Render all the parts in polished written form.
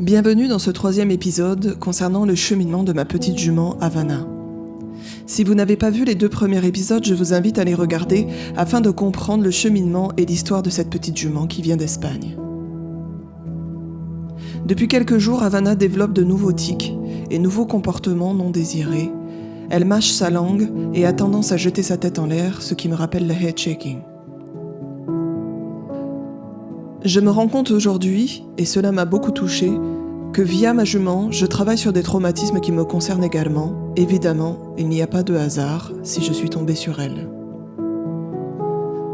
Bienvenue dans ce 3e épisode concernant le cheminement de ma petite jument Havana. Si vous n'avez pas vu les 2 premiers épisodes, je vous invite à les regarder afin de comprendre le cheminement et l'histoire de cette petite jument qui vient d'Espagne. Depuis quelques jours, Havana développe de nouveaux tics et nouveaux comportements non désirés. Elle mâche sa langue et a tendance à jeter sa tête en l'air, ce qui me rappelle le head shaking. Je me rends compte aujourd'hui, et cela m'a beaucoup touchée, que via ma jument, je travaille sur des traumatismes qui me concernent également. Évidemment, il n'y a pas de hasard si je suis tombée sur elle.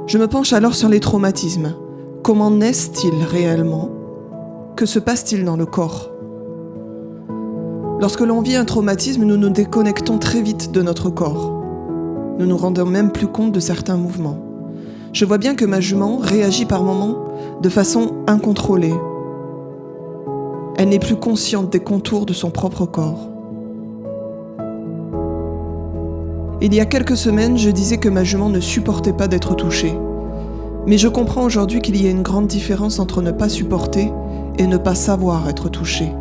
Je me penche alors sur les traumatismes. Comment naissent-ils réellement ? Que se passe-t-il dans le corps ? Lorsque l'on vit un traumatisme, nous nous déconnectons très vite de notre corps. Nous nous rendons même plus compte de certains mouvements. Je vois bien que ma jument réagit par moments de façon incontrôlée. Elle n'est plus consciente des contours de son propre corps. Il y a quelques semaines, je disais que ma jument ne supportait pas d'être touchée. Mais je comprends aujourd'hui qu'il y a une grande différence entre ne pas supporter et ne pas savoir être touché.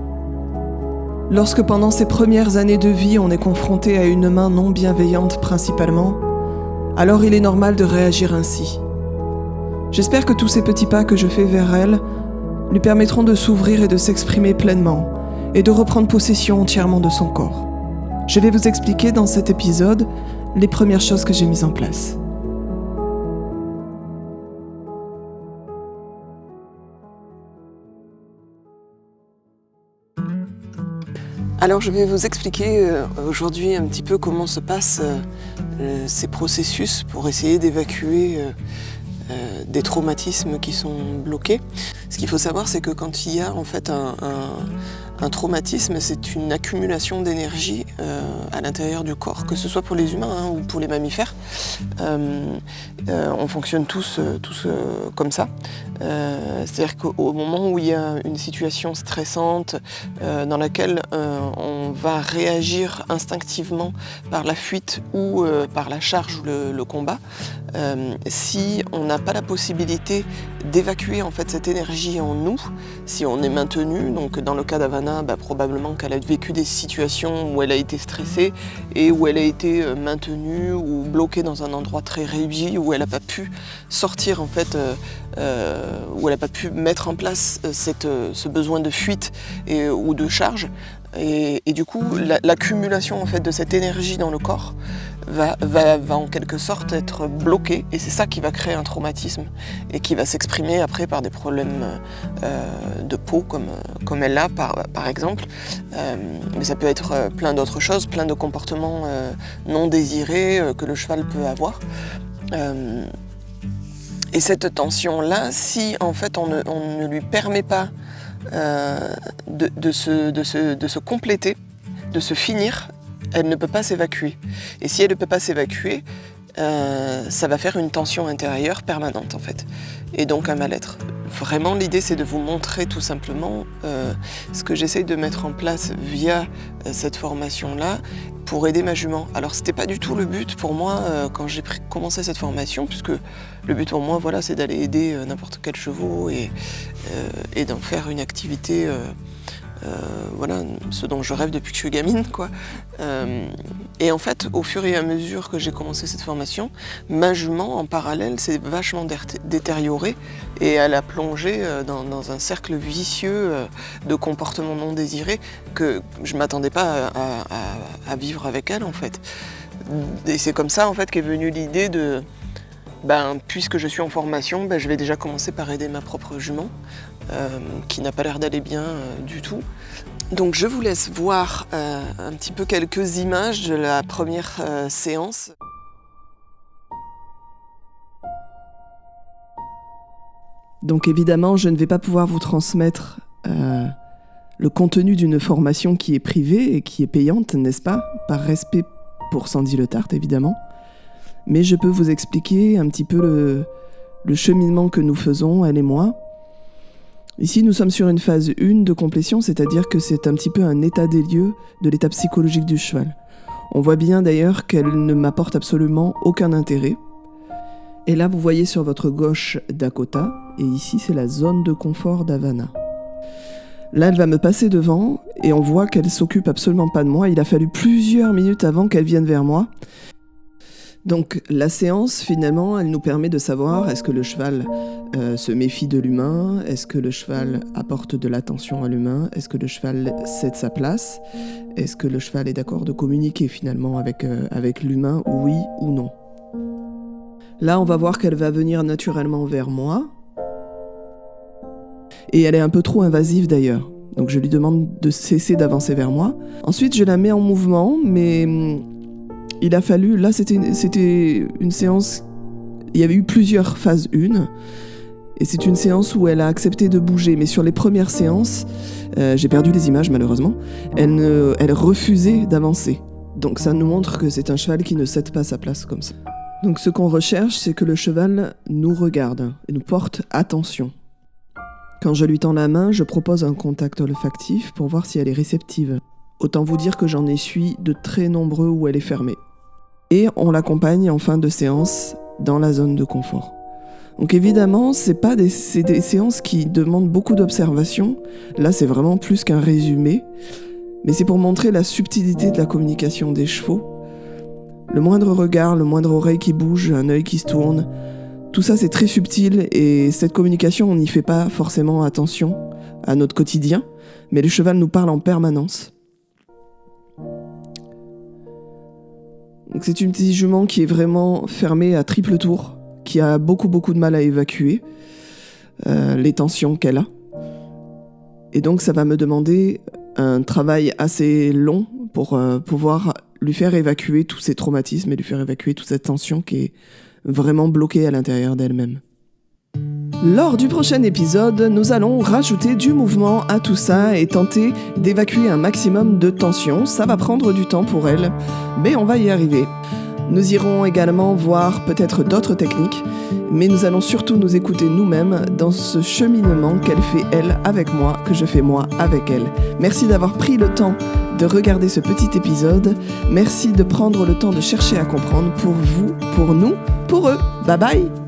Lorsque pendant ses premières années de vie, on est confronté à une main non bienveillante principalement, alors il est normal de réagir ainsi. J'espère que tous ces petits pas que je fais vers elle lui permettront de s'ouvrir et de s'exprimer pleinement et de reprendre possession entièrement de son corps. Je vais vous expliquer dans cet épisode les premières choses que j'ai mises en place. Alors je vais vous expliquer aujourd'hui un petit peu comment se passent ces processus pour essayer d'évacuer des traumatismes qui sont bloqués. Ce qu'il faut savoir, c'est que quand il y a en fait un traumatisme, c'est une accumulation d'énergie à l'intérieur du corps, que ce soit pour les humains ou pour les mammifères. On fonctionne tous comme ça. C'est-à-dire qu'au moment où il y a une situation stressante dans laquelle on va réagir instinctivement par la fuite ou par la charge ou le combat, si on n'a pas la possibilité d'évacuer en fait cette énergie en nous, si on est maintenu, donc dans le cas d'Havana, probablement qu'elle a vécu des situations où elle a été stressée et où elle a été maintenue ou bloquée dans un endroit très réduit, où elle n'a pas pu sortir en fait, où elle n'a pas pu mettre en place ce besoin de fuite ou de charge. Et du coup, l'accumulation en fait, de cette énergie dans le corps va en quelque sorte être bloquée, et c'est ça qui va créer un traumatisme et qui va s'exprimer après par des problèmes de peau comme elle l'a par exemple, mais ça peut être plein d'autres choses, plein de comportements non désirés que le cheval peut avoir. Et cette tension-là, si en fait on ne lui permet pas de se compléter, de se finir, elle ne peut pas s'évacuer. Et si elle ne peut pas s'évacuer, ça va faire une tension intérieure permanente en fait, et donc un mal-être. Vraiment, l'idée c'est de vous montrer tout simplement ce que j'essaye de mettre en place via cette formation-là pour aider ma jument. Alors c'était pas du tout le but pour moi quand j'ai commencé cette formation, puisque le but pour moi voilà, c'est d'aller aider n'importe quel chevaux et d'en faire une activité voilà, ce dont je rêve depuis que je suis gamine, quoi. Et en fait, au fur et à mesure que j'ai commencé cette formation, ma jument, en parallèle, s'est vachement détériorée et elle a plongé dans un cercle vicieux de comportements non désirés que je ne m'attendais pas à vivre avec elle, en fait. Et c'est comme ça, en fait, qu'est venue l'idée de... puisque je suis en formation, je vais déjà commencer par aider ma propre jument, qui n'a pas l'air d'aller bien du tout. Donc je vous laisse voir un petit peu quelques images de la première séance. Donc évidemment, je ne vais pas pouvoir vous transmettre le contenu d'une formation qui est privée et qui est payante, n'est-ce pas ? Par respect pour Sandy Le Tart, évidemment. Mais je peux vous expliquer un petit peu le cheminement que nous faisons, elle et moi. Ici, nous sommes sur une phase 1 de complétion, c'est-à-dire que c'est un petit peu un état des lieux de l'état psychologique du cheval. On voit bien d'ailleurs qu'elle ne m'apporte absolument aucun intérêt. Et là, vous voyez sur votre gauche Dakota, et ici, c'est la zone de confort d'Havana. Là, elle va me passer devant et on voit qu'elle s'occupe absolument pas de moi. Il a fallu plusieurs minutes avant qu'elle vienne vers moi. Donc la séance, finalement, elle nous permet de savoir est-ce que le cheval se méfie de l'humain, est-ce que le cheval apporte de l'attention à l'humain, est-ce que le cheval cède sa place, est-ce que le cheval est d'accord de communiquer finalement avec l'humain, oui ou non. Là, on va voir qu'elle va venir naturellement vers moi. Et elle est un peu trop invasive d'ailleurs. Donc je lui demande de cesser d'avancer vers moi. Ensuite, je la mets en mouvement, mais il a fallu... Là, c'était une séance... Il y avait eu plusieurs phases 1. Et c'est une séance où elle a accepté de bouger. Mais sur les premières séances, j'ai perdu les images malheureusement, elle refusait d'avancer. Donc ça nous montre que c'est un cheval qui ne cède pas sa place comme ça. Donc ce qu'on recherche, c'est que le cheval nous regarde et nous porte attention. Quand je lui tends la main, je propose un contact olfactif pour voir si elle est réceptive. Autant vous dire que j'en essuie de très nombreux où elle est fermée. Et on l'accompagne en fin de séance dans la zone de confort. Donc évidemment, c'est des séances qui demandent beaucoup d'observation. Là, c'est vraiment plus qu'un résumé. Mais c'est pour montrer la subtilité de la communication des chevaux. Le moindre regard, le moindre oreille qui bouge, un œil qui se tourne, tout ça c'est très subtil et cette communication, on n'y fait pas forcément attention à notre quotidien, mais le cheval nous parle en permanence. Donc c'est une petite jument qui est vraiment fermée à triple tour, qui a beaucoup de mal à évacuer les tensions qu'elle a. Et donc ça va me demander un travail assez long pour pouvoir lui faire évacuer tous ces traumatismes et lui faire évacuer toute cette tension qui est vraiment bloquée à l'intérieur d'elle-même. Lors du prochain épisode, nous allons rajouter du mouvement à tout ça et tenter d'évacuer un maximum de tension. Ça va prendre du temps pour elle, mais on va y arriver. Nous irons également voir peut-être d'autres techniques, mais nous allons surtout nous écouter nous-mêmes dans ce cheminement qu'elle fait elle avec moi, que je fais moi avec elle. Merci d'avoir pris le temps de regarder ce petit épisode. Merci de prendre le temps de chercher à comprendre pour vous, pour nous, pour eux. Bye bye!